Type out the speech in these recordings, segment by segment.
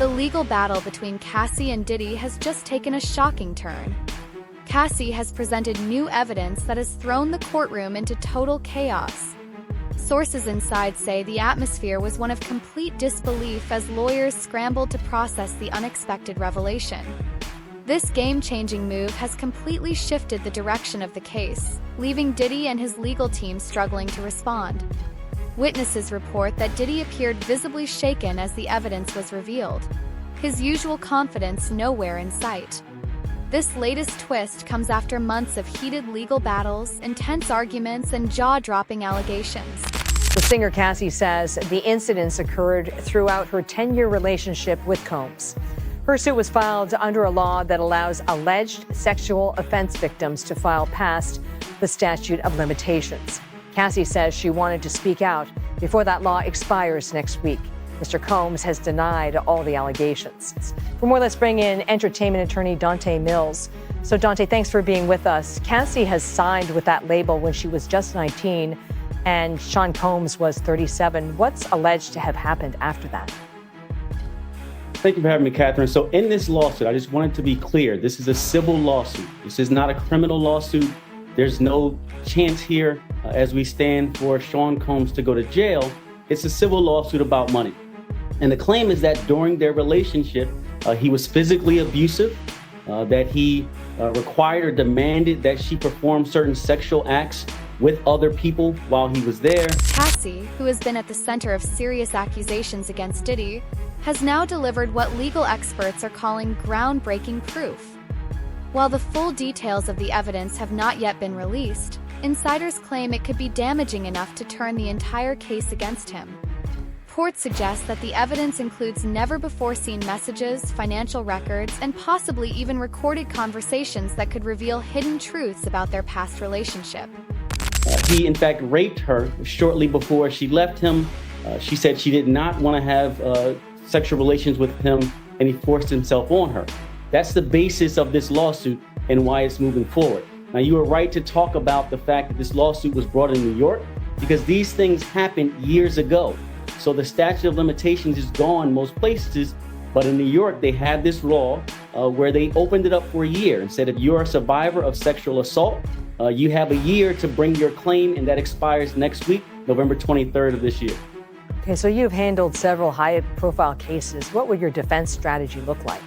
The legal battle between Cassie and Diddy has just taken a shocking turn. Cassie has presented new evidence that has thrown the courtroom into total chaos. Sources inside say the atmosphere was one of complete disbelief as lawyers scrambled to process the unexpected revelation. This game-changing move has completely shifted the direction of the case, leaving Diddy and his legal team struggling to respond. Witnesses report that Diddy appeared visibly shaken as the evidence was revealed, his usual confidence nowhere in sight. This latest twist comes after months of heated legal battles, intense arguments, and jaw-dropping allegations. The singer Cassie says the incidents occurred throughout her 10-year relationship with Combs. Her suit was filed under a law that allows alleged sexual offense victims to file past the statute of limitations. Cassie says she wanted to speak out before that law expires next week. Mr. Combs has denied all the allegations. For more, let's bring in entertainment attorney Dante Mills. So Dante, thanks for being with us. Cassie has signed with that label when she was just 19 and Sean Combs was 37. What's alleged to have happened after that? Thank you for having me, Catherine. So in this lawsuit, I just wanted to be clear, this is a civil lawsuit. This is not a criminal lawsuit. There's no chance here as we stand for Sean Combs to go to jail. It's a civil lawsuit about money. And the claim is that during their relationship, he was physically abusive, that he required or demanded that she perform certain sexual acts with other people while he was there. Cassie, who has been at the center of serious accusations against Diddy, has now delivered what legal experts are calling groundbreaking proof. While the full details of the evidence have not yet been released, insiders claim it could be damaging enough to turn the entire case against him. Reports suggest that the evidence includes never-before-seen messages, financial records, and possibly even recorded conversations that could reveal hidden truths about their past relationship. He, in fact, raped her shortly before she left him. She said she did not want to have sexual relations with him, and he forced himself on her. That's the basis of this lawsuit and why it's moving forward. Now, you are right to talk about the fact that this lawsuit was brought in New York because these things happened years ago. So the statute of limitations is gone most places, but in New York, they had this law where they opened it up for a year and said, if you're a survivor of sexual assault, you have a year to bring your claim, and that expires next week, November 23rd of this year. Okay, so you've handled several high-profile cases. What would your defense strategy look like?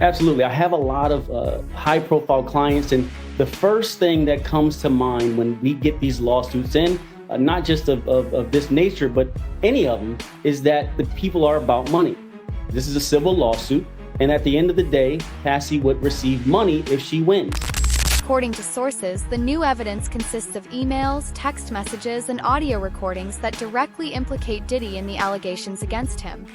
Absolutely. I have a lot of high-profile clients, and the first thing that comes to mind when we get these lawsuits in, not just of this nature, but any of them, is that the people are about money. This is a civil lawsuit, and at the end of the day, Cassie would receive money if she wins. According to sources, the new evidence consists of emails, text messages, and audio recordings that directly implicate Diddy in the allegations against him.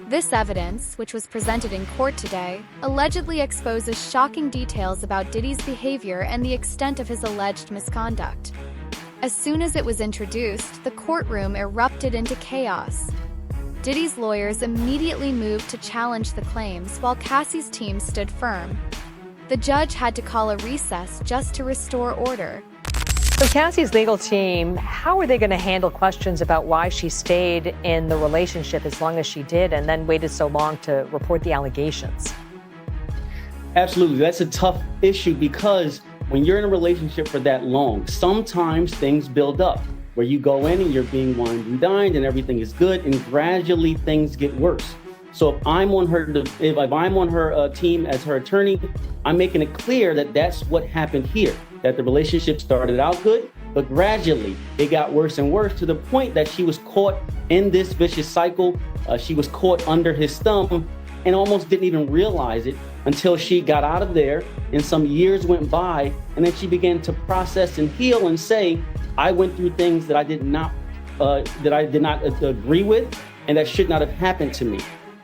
This evidence, which was presented in court today, allegedly exposes shocking details about Diddy's behavior and the extent of his alleged misconduct. As soon as it was introduced, the courtroom erupted into chaos. Diddy's lawyers immediately moved to challenge the claims while Cassie's team stood firm. The judge had to call a recess just to restore order. So Cassie's legal team, how are they going to handle questions about why she stayed in the relationship as long as she did and then waited so long to report the allegations? Absolutely. That's a tough issue because when you're in a relationship for that long, sometimes things build up where you go in and you're being wined and dined and everything is good, and gradually things get worse. So if I'm on her team as her attorney, I'm making it clear that that's what happened here, that the relationship started out good, but gradually it got worse and worse to the point that she was caught in this vicious cycle. She was caught under his thumb and almost didn't even realize it until she got out of there and some years went by, and then she began to process and heal and say, I went through things that I did not agree with and that should not have happened to me.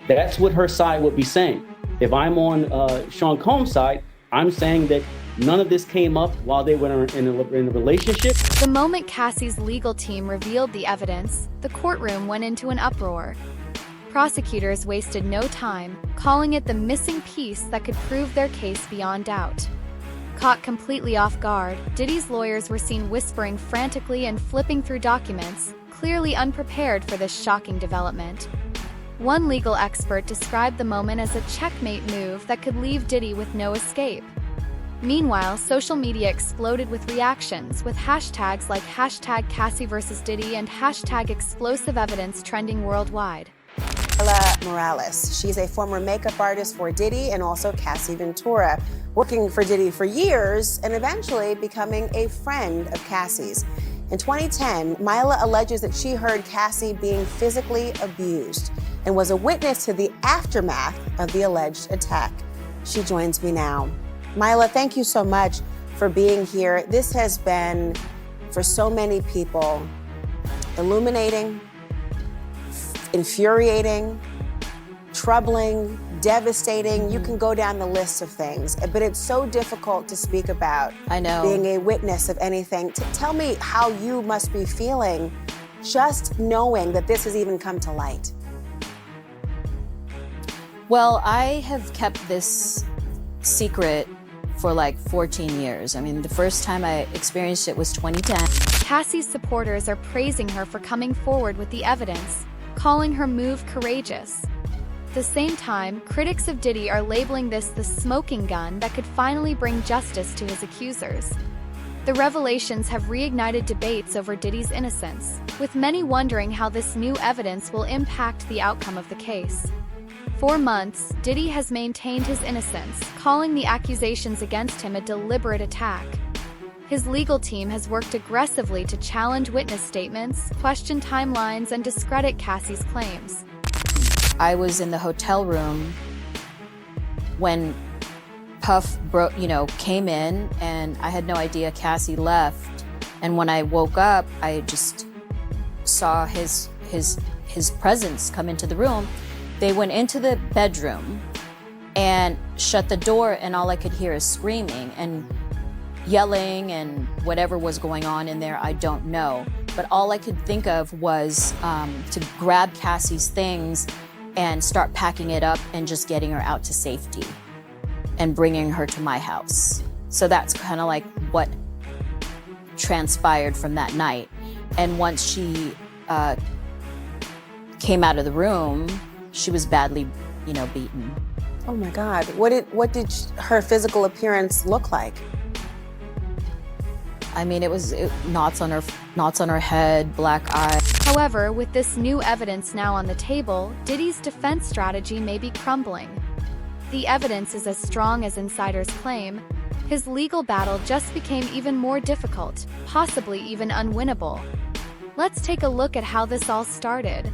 That's what her side would be saying. If I'm on Sean Combs' side, I'm saying that none of this came up while they were in a relationship. The moment Cassie's legal team revealed the evidence, the courtroom went into an uproar. Prosecutors wasted no time, calling it the missing piece that could prove their case beyond doubt. Caught completely off guard, Diddy's lawyers were seen whispering frantically and flipping through documents, clearly unprepared for this shocking development. One legal expert described the moment as a checkmate move that could leave Diddy with no escape. Meanwhile, social media exploded with reactions, with hashtags like hashtag Cassie versus Diddy and hashtag explosive evidence trending worldwide. Myla Morales. She's a former makeup artist for Diddy and also Cassie Ventura, working for Diddy for years and eventually becoming a friend of Cassie's. In 2010, Myla alleges that she heard Cassie being physically abused and was a witness to the aftermath of the alleged attack. She joins me now. Myla, thank you so much for being here. This has been, for so many people, illuminating, infuriating, troubling, devastating. You can go down the list of things, but it's so difficult to speak about. I know. Being a witness of anything. Tell me how you must be feeling just knowing that this has even come to light. Well, I have kept this secret for like 14 years. I mean, the first time I experienced it was 2010. Cassie's supporters are praising her for coming forward with the evidence, calling her move courageous. At the same time, critics of Diddy are labeling this the smoking gun that could finally bring justice to his accusers. The revelations have reignited debates over Diddy's innocence, with many wondering how this new evidence will impact the outcome of the case. For months, Diddy has maintained his innocence, calling the accusations against him a deliberate attack. His legal team has worked aggressively to challenge witness statements, question timelines, and discredit Cassie's claims. I was in the hotel room when Puff came in, and I had no idea Cassie left. And when I woke up, I just saw his presence come into the room. They went into the bedroom and shut the door, and all I could hear is screaming and yelling and whatever was going on in there, I don't know. But all I could think of was to grab Cassie's things and start packing it up and just getting her out to safety and bringing her to my house. So that's kind of like what transpired from that night. And once she came out of the room, she was badly, beaten. Oh my God, what did her physical appearance look like? I mean, it was knots on her head, black eye. However, with this new evidence now on the table, Diddy's defense strategy may be crumbling. The evidence is as strong as insiders claim. His legal battle just became even more difficult, possibly even unwinnable. Let's take a look at how this all started.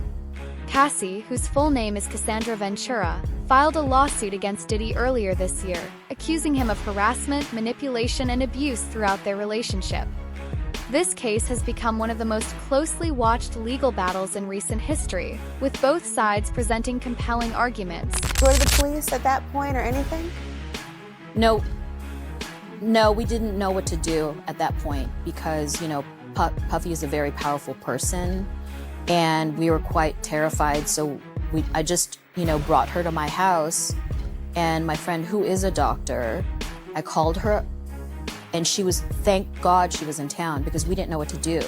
Cassie, whose full name is Cassandra Ventura, filed a lawsuit against Diddy earlier this year, accusing him of harassment, manipulation, and abuse throughout their relationship. This case has become one of the most closely watched legal battles in recent history, with both sides presenting compelling arguments. Go to the police at that point or anything? No, we didn't know what to do at that point because, Puffy is a very powerful person and we were quite terrified. So I just, brought her to my house, and my friend, who is a doctor, I called her, and thank God she was in town because we didn't know what to do.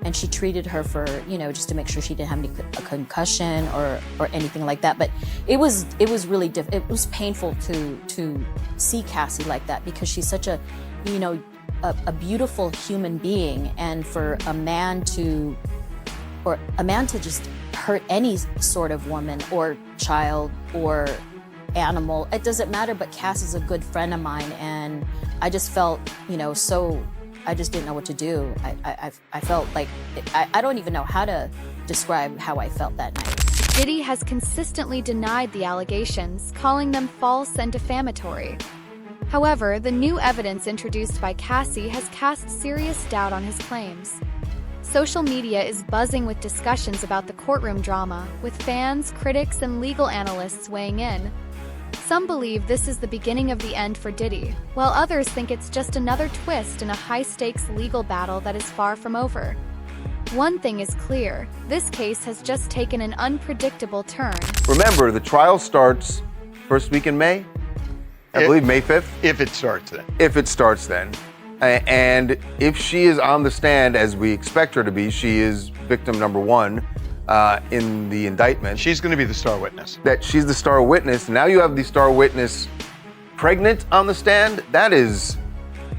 And she treated her for, just to make sure she didn't have a concussion or anything like that. But it was really it was painful to see Cassie like that because she's such a beautiful human being, and for a man to just hurt any sort of woman or child or animal, it doesn't matter. But Cass is a good friend of mine, and I just felt, I just didn't know what to do. I felt like, I don't even know how to describe how I felt that night. Diddy has consistently denied the allegations, calling them false and defamatory. However, the new evidence introduced by Cassie has cast serious doubt on his claims. Social media is buzzing with discussions about the courtroom drama, with fans, critics, and legal analysts weighing in. Some believe this is the beginning of the end for Diddy, while others think it's just another twist in a high-stakes legal battle that is far from over. One thing is clear, this case has just taken an unpredictable turn. Remember, the trial starts first week in May? I believe May 5th? If it starts then. If it starts then. And if she is on the stand, as we expect her to be, she is victim number one. in the indictment. She's going to be the star witness. That she's the star witness. Now you have the star witness pregnant on the stand. That is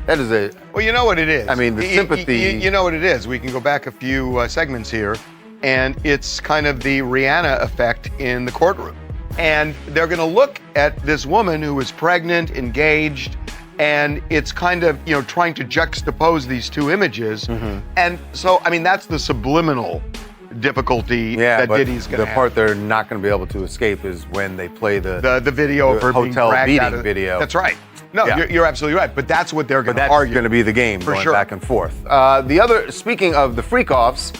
a... Well, you know what it is. I mean, the sympathy... You know what it is. We can go back a few segments here, and it's kind of the Rihanna effect in the courtroom. And they're going to look at this woman who is pregnant, engaged, and it's kind of, trying to juxtapose these two images. Mm-hmm. And so, I mean, that's the subliminal difficulty that Diddy's going to have. The part they're not going to be able to escape is when they play the video of her being hotel dragged beating out of, video. That's right. No, you're absolutely right. But that's what they're going to argue. That's going to be the game for going sure. back and forth. Speaking of the freak-offs,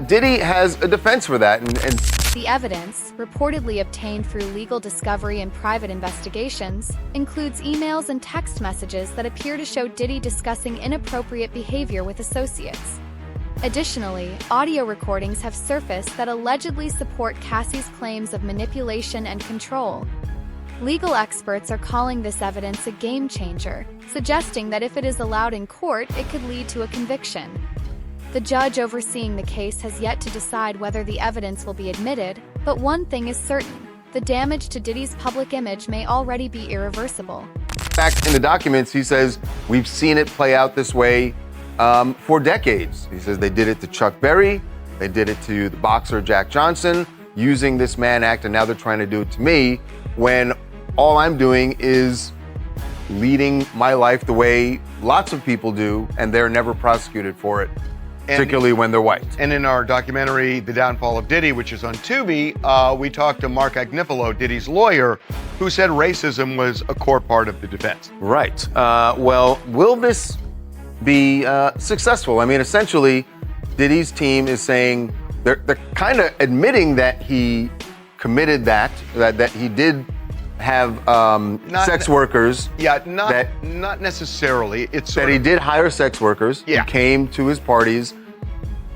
Diddy has a defense for that. And the evidence, reportedly obtained through legal discovery and private investigations, includes emails and text messages that appear to show Diddy discussing inappropriate behavior with associates. Additionally, audio recordings have surfaced that allegedly support Cassie's claims of manipulation and control. Legal experts are calling this evidence a game changer, suggesting that if it is allowed in court, it could lead to a conviction. The judge overseeing the case has yet to decide whether the evidence will be admitted, but one thing is certain: the damage to Diddy's public image may already be irreversible. Back in the documents, he says, we've seen it play out this way for decades. He says they did it to Chuck Berry, they did it to the boxer Jack Johnson, using this Mann Act, and now they're trying to do it to me when all I'm doing is leading my life the way lots of people do, and they're never prosecuted for it, particularly when they're white. And in our documentary, The Downfall of Diddy, which is on Tubi, we talked to Mark Agnifilo, Diddy's lawyer, who said racism was a core part of the defense. Right. Well, will this be successful? I mean, essentially, Diddy's team is saying they're kind of admitting that he committed that he did have sex workers. Yeah, not necessarily. It's that he did hire sex workers who came to his parties,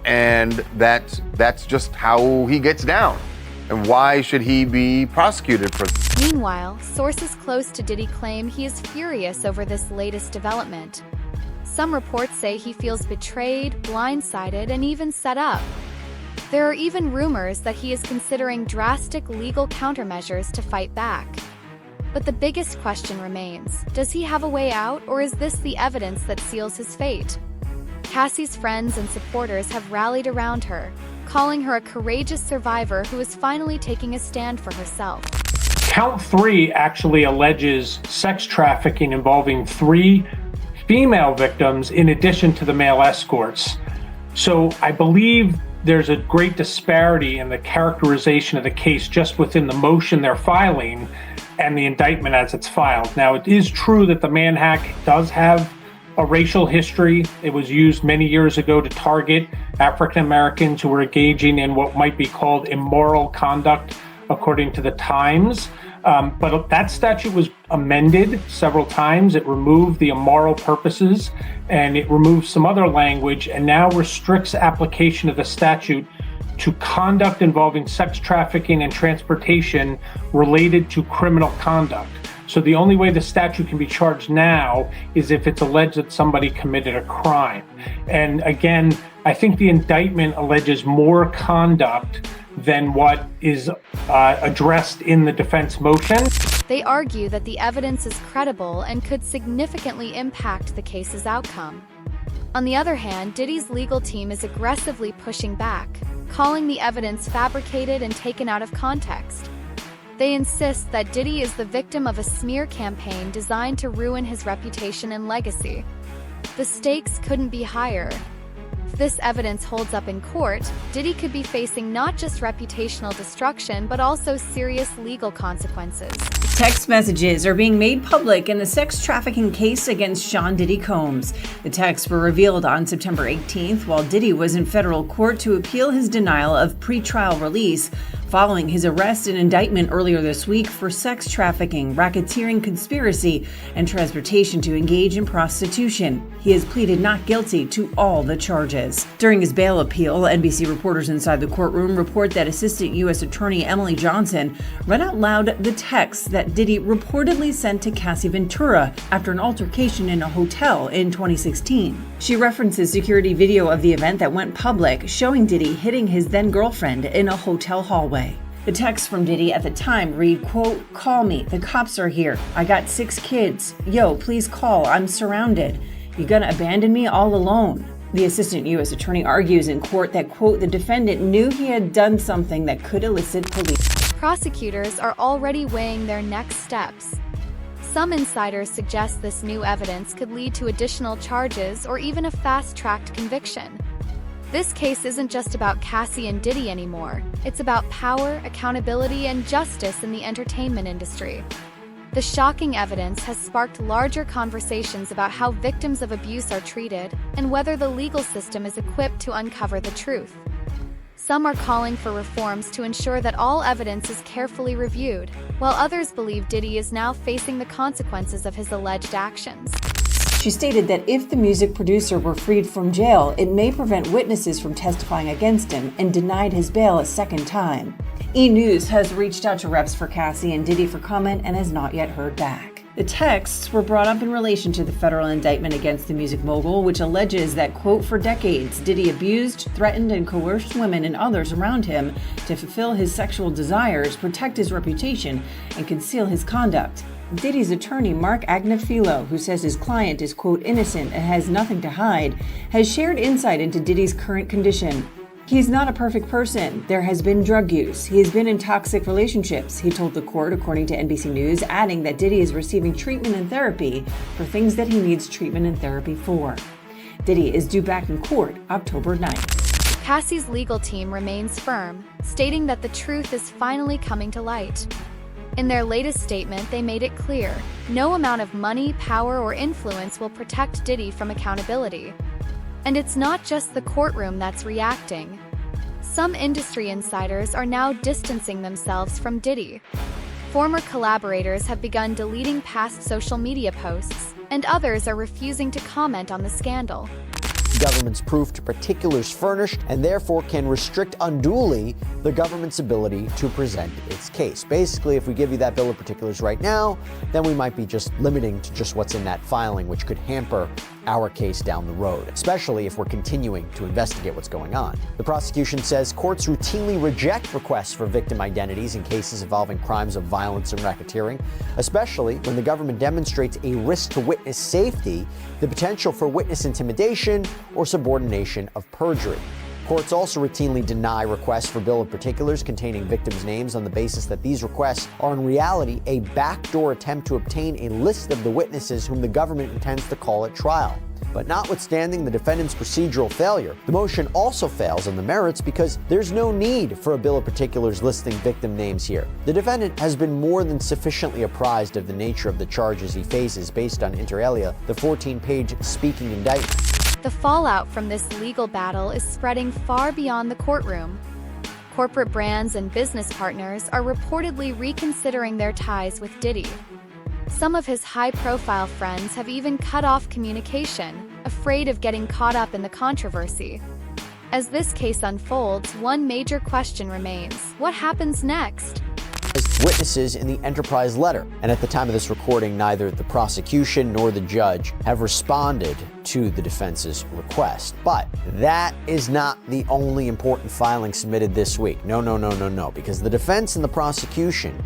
and that's just how he gets down. And why should he be prosecuted for this? Meanwhile, sources close to Diddy claim he is furious over this latest development. Some reports say he feels betrayed, blindsided, and even set up. There are even rumors that he is considering drastic legal countermeasures to fight back. But the biggest question remains: does he have a way out, or is this the evidence that seals his fate? Cassie's friends and supporters have rallied around her, calling her a courageous survivor who is finally taking a stand for herself. Count 3 actually alleges sex trafficking involving 3 female victims in addition to the male escorts. So I believe there's a great disparity in the characterization of the case just within the motion they're filing and the indictment as it's filed. Now, it is true that the Mann Act does have a racial history. It was used many years ago to target African Americans who were engaging in what might be called immoral conduct, according to the Times. But that statute was amended several times. It removed the immoral purposes, and it removed some other language, and now restricts application of the statute to conduct involving sex trafficking and transportation related to criminal conduct. So the only way the statute can be charged now is if it's alleged that somebody committed a crime. And again, I think the indictment alleges more conduct than what is addressed in the defense motion. They argue that the evidence is credible and could significantly impact the case's outcome. On the other hand, Diddy's legal team is aggressively pushing back, calling the evidence fabricated and taken out of context. They insist that Diddy is the victim of a smear campaign designed to ruin his reputation and legacy. The stakes couldn't be higher. If this evidence holds up in court, Diddy could be facing not just reputational destruction, but also serious legal consequences. Text messages are being made public in the sex trafficking case against Sean Diddy Combs. The texts were revealed on September 18th while Diddy was in federal court to appeal his denial of pretrial release following his arrest and indictment earlier this week for sex trafficking, racketeering, conspiracy, and transportation to engage in prostitution. He has pleaded not guilty to all the charges. During his bail appeal, NBC reporters inside the courtroom report that Assistant U.S. Attorney Emily Johnson read out loud the texts that that Diddy reportedly sent to Cassie Ventura after an altercation in a hotel in 2016. She references security video of the event that went public, showing Diddy hitting his then-girlfriend in a hotel hallway. The text from Diddy at the time read, quote, "Call me, the cops are here. I got 6 kids. Yo, please call, I'm surrounded. You gonna abandon me all alone?" The assistant U.S. attorney argues in court that, quote, the defendant knew he had done something that could elicit police. Prosecutors are already weighing their next steps. Some insiders suggest this new evidence could lead to additional charges or even a fast-tracked conviction. This case isn't just about Cassie and Diddy anymore. It's about power, accountability, and justice in the entertainment industry. The shocking evidence has sparked larger conversations about how victims of abuse are treated and whether the legal system is equipped to uncover the truth. Some are calling for reforms to ensure that all evidence is carefully reviewed, while others believe Diddy is now facing the consequences of his alleged actions. She stated that if the music producer were freed from jail, it may prevent witnesses from testifying against him, and denied his bail a second time. E! News has reached out to reps for Cassie and Diddy for comment and has not yet heard back. The texts were brought up in relation to the federal indictment against the music mogul, which alleges that, quote, for decades, Diddy abused, threatened, and coerced women and others around him to fulfill his sexual desires, protect his reputation, and conceal his conduct. Diddy's attorney, Mark Agnafilo, who says his client is, quote, innocent and has nothing to hide, has shared insight into Diddy's current condition. He's not a perfect person. There has been drug use. He has been in toxic relationships, he told the court, according to NBC News, adding that Diddy is receiving treatment and therapy for things that he needs treatment and therapy for. Diddy is due back in court October 9th. Cassie's legal team remains firm, stating that the truth is finally coming to light. In their latest statement, they made it clear, no amount of money, power, or influence will protect Diddy from accountability. And it's not just the courtroom that's reacting. Some industry insiders are now distancing themselves from Diddy. Former collaborators have begun deleting past social media posts, and others are refusing to comment on the scandal. Government's proof to particulars furnished and therefore can restrict unduly the government's ability to present its case. Basically, if we give you that bill of particulars right now, then we might be just limiting to just what's in that filing, which could hamper our case down the road, especially if we're continuing to investigate what's going on. The prosecution says courts routinely reject requests for victim identities in cases involving crimes of violence and racketeering, especially when the government demonstrates a risk to witness safety, the potential for witness intimidation, or subordination of perjury. Courts also routinely deny requests for bill of particulars containing victims' names on the basis that these requests are in reality a backdoor attempt to obtain a list of the witnesses whom the government intends to call at trial. But notwithstanding the defendant's procedural failure, the motion also fails on the merits because there's no need for a bill of particulars listing victim names here. The defendant has been more than sufficiently apprised of the nature of the charges he faces based on, inter alia, the 14-page speaking indictment. The fallout from this legal battle is spreading far beyond the courtroom. Corporate brands and business partners are reportedly reconsidering their ties with Diddy. Some of his high-profile friends have even cut off communication, afraid of getting caught up in the controversy. As this case unfolds, one major question remains: what happens next? Witnesses in the Enterprise letter, and at the time of this recording, neither the prosecution nor the judge have responded to the defense's request. But that is not the only important filing submitted this week. No, because the defense and the prosecution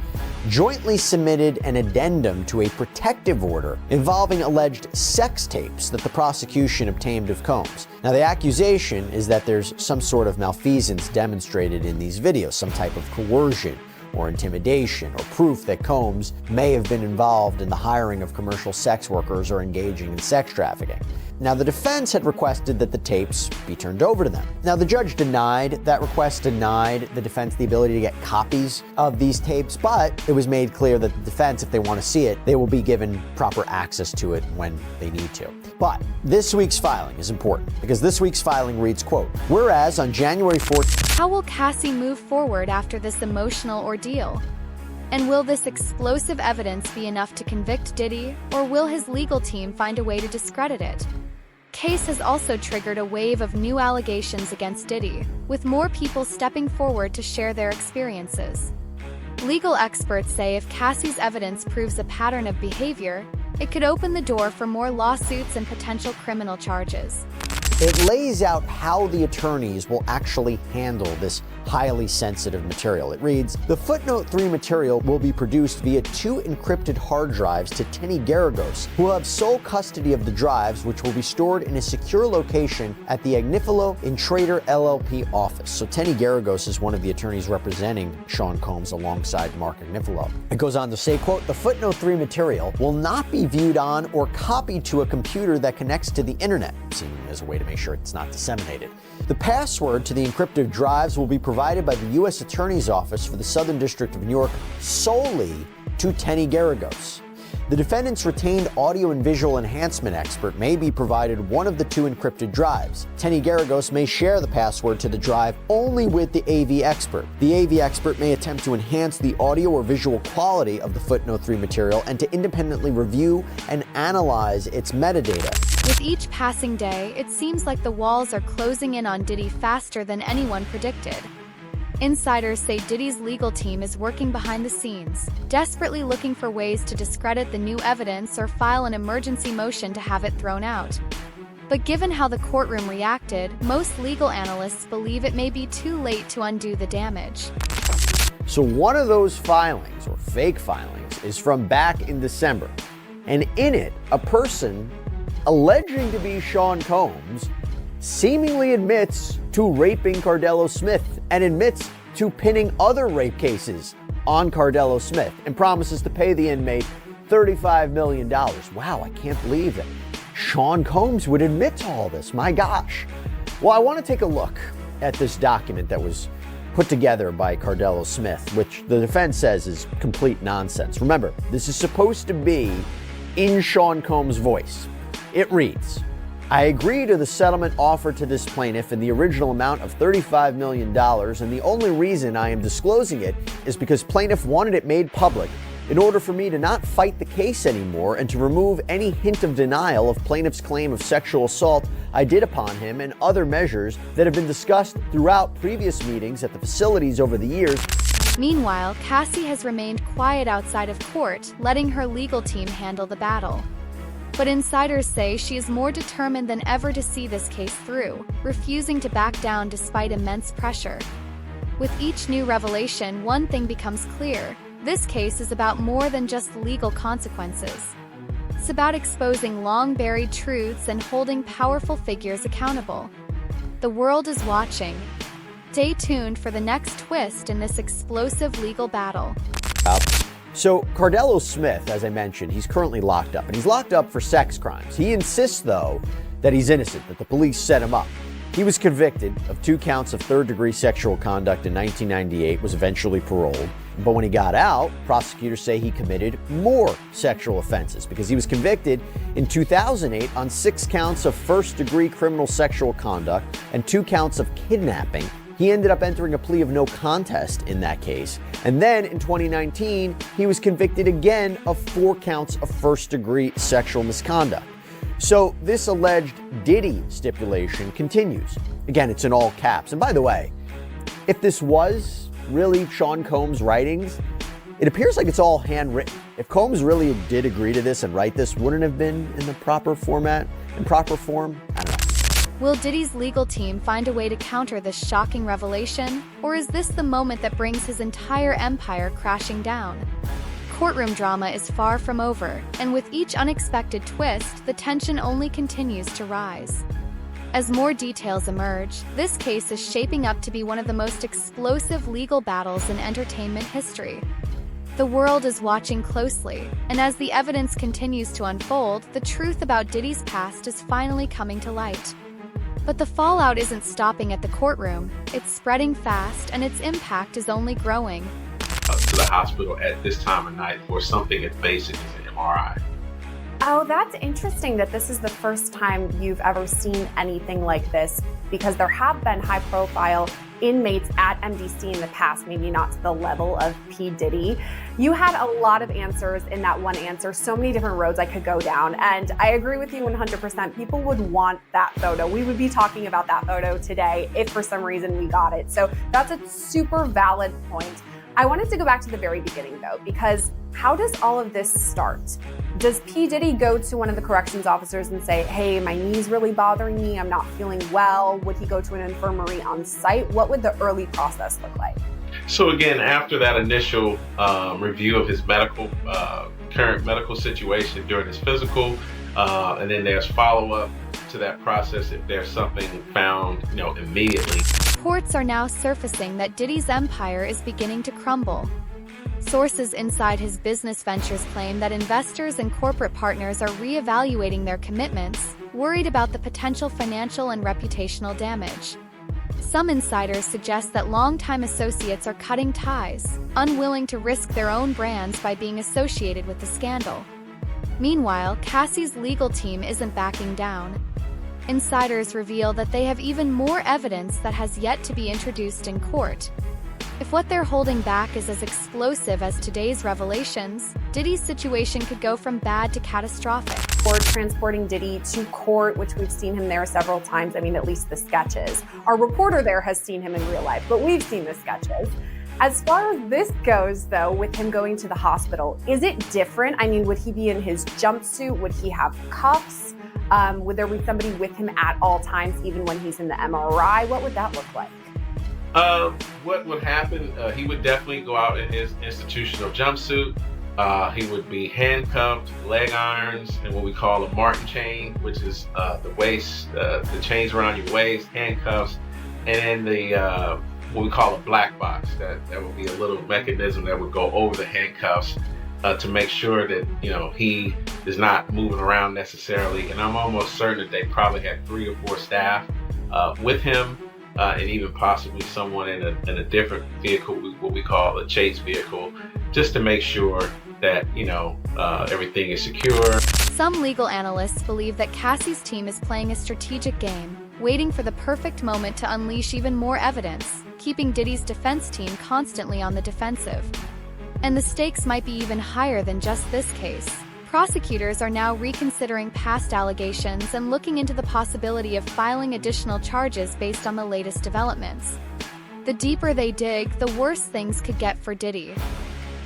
jointly submitted an addendum to a protective order involving alleged sex tapes that the prosecution obtained of Combs. Now, the accusation is that there's some sort of malfeasance demonstrated in these videos, some type of coercion or intimidation, or proof that Combs may have been involved in the hiring of commercial sex workers or engaging in sex trafficking. Now, the defense had requested that the tapes be turned over to them. Now, the judge denied that request, denied the defense the ability to get copies of these tapes, but it was made clear that the defense, if they want to see it, they will be given proper access to it when they need to. But this week's filing is important because this week's filing reads, quote, whereas on January 14th, how will Cassie move forward after this emotional ordeal? And will this explosive evidence be enough to convict Diddy, or will his legal team find a way to discredit it? Case has also triggered a wave of new allegations against Diddy, with more people stepping forward to share their experiences. Legal experts say if Cassie's evidence proves a pattern of behavior, it could open the door for more lawsuits and potential criminal charges. It lays out how the attorneys will actually handle this highly sensitive material. It reads, the footnote 3 material will be produced via 2 encrypted hard drives to Tenny Garagos, who will have sole custody of the drives, which will be stored in a secure location at the Agnifilo Intrader LLP office. So Tenny Garagos is one of the attorneys representing Sean Combs alongside Mark Agnifilo. It goes on to say, quote, the footnote 3 material will not be viewed on or copied to a computer that connects to the internet, seemingly as a way to make sure it's not disseminated. The password to the encrypted drives will be provided by the U.S. Attorney's Office for the Southern District of New York solely to Tenny Garagos. The defendant's retained audio and visual enhancement expert may be provided one of the 2 encrypted drives. Tenny Garagos may share the password to the drive only with the AV expert. The AV expert may attempt to enhance the audio or visual quality of the footnote 3 material and to independently review and analyze its metadata. With each passing day, it seems like the walls are closing in on Diddy faster than anyone predicted. Insiders say Diddy's legal team is working behind the scenes, desperately looking for ways to discredit the new evidence or file an emergency motion to have it thrown out. But given how the courtroom reacted, most legal analysts believe it may be too late to undo the damage. So one of those filings, or fake filings, is from back in December. And in it, a person alleging to be Sean Combs seemingly admits to raping Cardelo Smith and admits to pinning other rape cases on Cardelo Smith and promises to pay the inmate $35 million. Wow, I can't believe that Sean Combs would admit to all this. My gosh. Well, I want to take a look at this document that was put together by Cardelo Smith, which the defense says is complete nonsense. Remember, this is supposed to be in Sean Combs' voice. It reads, I agree to the settlement offered to this plaintiff in the original amount of $35 million, and the only reason I am disclosing it is because plaintiff wanted it made public in order for me to not fight the case anymore and to remove any hint of denial of plaintiff's claim of sexual assault I did upon him and other measures that have been discussed throughout previous meetings at the facilities over the years. Meanwhile, Cassie has remained quiet outside of court, letting her legal team handle the battle. But insiders say she is more determined than ever to see this case through, refusing to back down despite immense pressure. With each new revelation, one thing becomes clear. This case is about more than just legal consequences. It's about exposing long-buried truths and holding powerful figures accountable. The world is watching. Stay tuned for the next twist in this explosive legal battle. So Cardelo Smith, as I mentioned, he's currently locked up, and he's locked up for sex crimes. He insists, though, that he's innocent, that the police set him up. He was convicted of 2 counts of third-degree sexual conduct in 1998, was eventually paroled. But when he got out, prosecutors say he committed more sexual offenses because he was convicted in 2008 on 6 counts of first-degree criminal sexual conduct and 2 counts of kidnapping. He ended up entering a plea of no contest in that case. And then in 2019, he was convicted again of 4 counts of first-degree sexual misconduct. So this alleged Diddy stipulation continues. Again, it's in all caps. And by the way, if this was really Sean Combs' writings, it appears like it's all handwritten. If Combs really did agree to this and write this, wouldn't it have been in the proper format, in proper form? I don't know. Will Diddy's legal team find a way to counter this shocking revelation, or is this the moment that brings his entire empire crashing down? Courtroom drama is far from over, and with each unexpected twist, the tension only continues to rise. As more details emerge, this case is shaping up to be one of the most explosive legal battles in entertainment history. The world is watching closely, and as the evidence continues to unfold, the truth about Diddy's past is finally coming to light. But the fallout isn't stopping at the courtroom. It's spreading fast, and its impact is only growing. To the hospital at this time of night for something as basic as an MRI. Oh, that's interesting that this is the first time you've ever seen anything like this, because there have been high-profile inmates at MDC in the past, maybe not to the level of P. Diddy. You had a lot of answers in that one answer, so many different roads I could go down, and I agree with you 100%. People would want that photo. We would be talking about that photo today if for some reason we got it. So that's a super valid point. I wanted to go back to the very beginning, though, because how does all of this start? Does P. Diddy go to one of the corrections officers and say, hey, my knee's really bothering me, I'm not feeling well? Would he go to an infirmary on site? What would the early process look like? So again, after that initial review of his current medical situation during his physical, and then there's follow-up to that process if there's something found, immediately. Reports are now surfacing that Diddy's empire is beginning to crumble. Sources inside his business ventures claim that investors and corporate partners are reevaluating their commitments, worried about the potential financial and reputational damage. Some insiders suggest that longtime associates are cutting ties, unwilling to risk their own brands by being associated with the scandal. Meanwhile, Cassie's legal team isn't backing down. Insiders reveal that they have even more evidence that has yet to be introduced in court. If what they're holding back is as explosive as today's revelations, Diddy's situation could go from bad to catastrophic. Or transporting Diddy to court, which we've seen him there several times. I mean, at least the sketches. Our reporter there has seen him in real life, but we've seen the sketches. As far as this goes, though, with him going to the hospital, is it different? I mean, would he be in his jumpsuit? Would he have cuffs? Would there be somebody with him at all times, even when he's in the MRI? What would that look like? What would happen, he would definitely go out in his institutional jumpsuit. He would be handcuffed, leg irons, and what we call a Martin chain, which is the waist, the chains around your waist, handcuffs, and then what we call a black box. That would be a little mechanism that would go over the handcuffs to make sure that he is not moving around necessarily. And I'm almost certain that they probably had 3 or 4 staff with him. And even possibly someone in a different vehicle, what we call a chase vehicle, just to make sure that, everything is secure. Some legal analysts believe that Cassie's team is playing a strategic game, waiting for the perfect moment to unleash even more evidence, keeping Diddy's defense team constantly on the defensive. And the stakes might be even higher than just this case. Prosecutors are now reconsidering past allegations and looking into the possibility of filing additional charges based on the latest developments. The deeper they dig, the worse things could get for Diddy.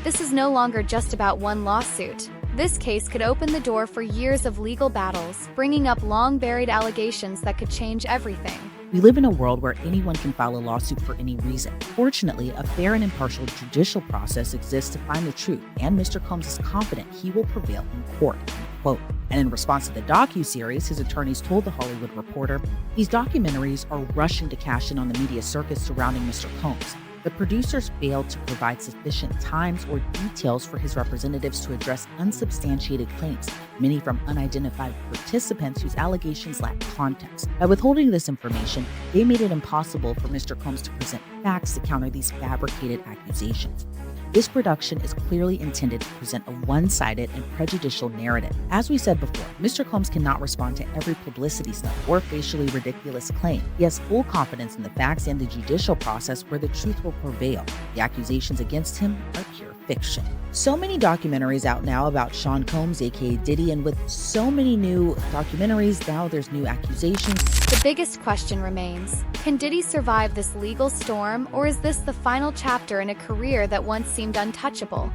This is no longer just about one lawsuit. This case could open the door for years of legal battles, bringing up long-buried allegations that could change everything. We live in a world where anyone can file a lawsuit for any reason. Fortunately, a fair and impartial judicial process exists to find the truth, and Mr. Combs is confident he will prevail in court. Quote, and in response to the docu-series, his attorneys told The Hollywood Reporter, these documentaries are rushing to cash in on the media circus surrounding Mr. Combs. The producers failed to provide sufficient times or details for his representatives to address unsubstantiated claims, many from unidentified participants whose allegations lack context. By withholding this information, they made it impossible for Mr. Combs to present facts to counter these fabricated accusations. This production is clearly intended to present a one-sided and prejudicial narrative. As we said before, Mr. Combs cannot respond to every publicity stunt or facially ridiculous claim. He has full confidence in the facts and the judicial process where the truth will prevail. The accusations against him are pure fiction. So many documentaries out now about Sean Combs, aka Diddy, and with so many new documentaries, now there's new accusations. The biggest question remains, can Diddy survive this legal storm, or is this the final chapter in a career that once seemed untouchable?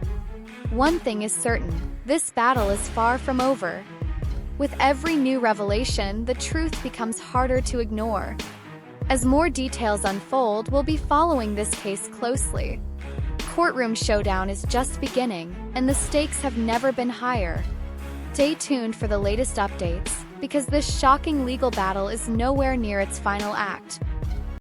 One thing is certain, this battle is far from over. With every new revelation, the truth becomes harder to ignore. As more details unfold, we'll be following this case closely. Courtroom showdown is just beginning, and the stakes have never been higher. Stay tuned for the latest updates, because this shocking legal battle is nowhere near its final act.